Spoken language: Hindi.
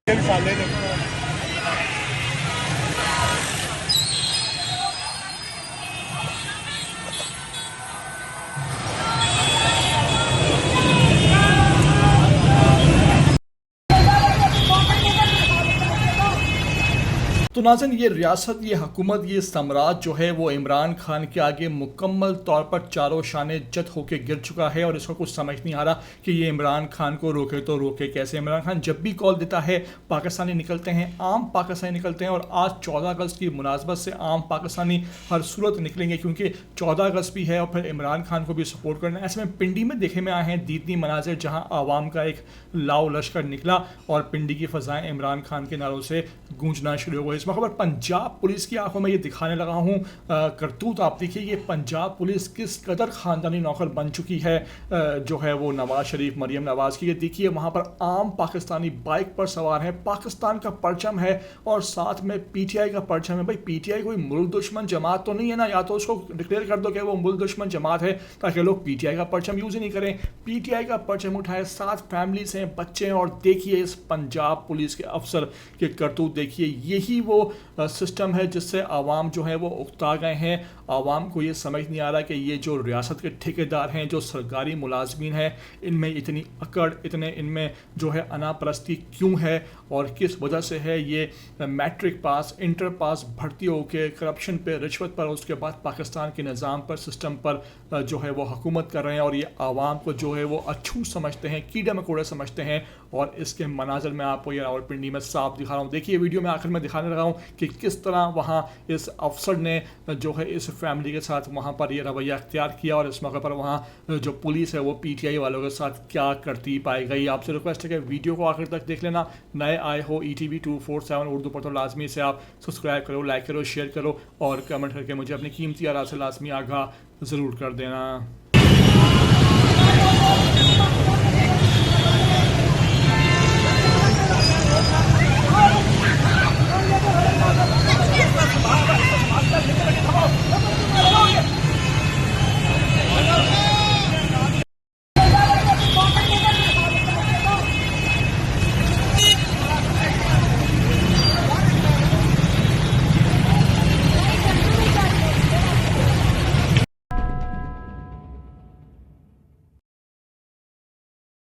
साले ने तो नाज़रीन, ये रियासत, ये हुकूमत, ये साम्राज्य जो है वो इमरान खान के आगे मुकम्मल तौर पर चारों शाने जत होके गिर चुका है और इसको कुछ समझ नहीं आ रहा कि ये इमरान खान को रोके तो रोके कैसे। इमरान खान जब भी कॉल देता है पाकिस्तानी निकलते हैं, आम पाकिस्तानी निकलते हैं। और आज 14 अगस्त की मुनासबत से आम पाकिस्तानी हर सूरत निकलेंगे क्योंकि 14 अगस्त भी है और फिर इमरान खान को भी सपोर्ट करना है। ऐसे में पिंडी में देखे में आए हैं दीदनी मनाजिर जहाँ आवाम का एक लाव लश्कर निकला और पिंडी की फ़ज़ाएँ इमरान खान के नारों से गूंजना शुरू हो गई। इस मौके पर पंजाब पुलिस की आंखों में ये दिखाने लगा हूँ करतूत। आप देखिए ये पंजाब पुलिस किस कदर ख़ानदानी नौकर बन चुकी है जो है वो नवाज़ शरीफ, मरियम नवाज़ की। ये देखिए वहाँ पर आम पाकिस्तानी बाइक पर सवार है, पाकिस्तान का परचम है और साथ में पीटीआई का परचम है। भाई पीटीआई कोई मुल्क दुश्मन जमात तो नहीं है ना, या तो उसको डिक्लेयर कर दो कि वो मुल्क दुश्मन जमात है ताकि लोग पीटीआई का परचम यूज़ ही नहीं करें। पीटीआई का परचम उठाए, 7 फैमिलीज हैं, बच्चे हैं। और देखिए इस पंजाब पुलिस के अफसर के करतूत देखिए, यही वो सिस्टम है जिससे आवाम जो है वो उकता गए हैं। आवाम को ये समझ नहीं आ रहा कि ये जो रियासत के ठेकेदार हैं, जो सरकारी मुलाजमीन हैं, इनमें इतनी अकड़, इतने इनमें जो है अनापरस्ती क्यों है और किस वजह से है। ये मैट्रिक पास, इंटर पास भर्ती होकर करप्शन पे, रिश्वत पर, उसके बाद पाकिस्तान के निज़ाम पर, सिस्टम पर जो है वो हुकूमत कर रहे हैं। और ये आवाम को जो है वो अछूत समझते हैं, कीड़े मकोड़े समझते हैं। और इसके मनाजर में आपको ये रावलपिंडी में साफ दिखा रहा हूँ। देखिए वीडियो में आखिर में दिखाने लगा हूँ कि किस तरह वहाँ इस अफसर ने जो है इस फैमिली के साथ वहाँ पर ये रवैया अख्तियार किया और इस मौके पर वहाँ जो पुलिस है वो पीटीआई वालों के साथ क्या करती पाई गई। आपसे रिक्वेस्ट है कि वीडियो को आखिर तक देख लेना। नए आए हो ETV 247 उर्दू पर तो लाजमी से आप सब्सक्राइब करो, लाइक करो, शेयर करो और कमेंट करके मुझे अपनी कीमती आराय से लाजमी आगाह ज़रूर कर देना।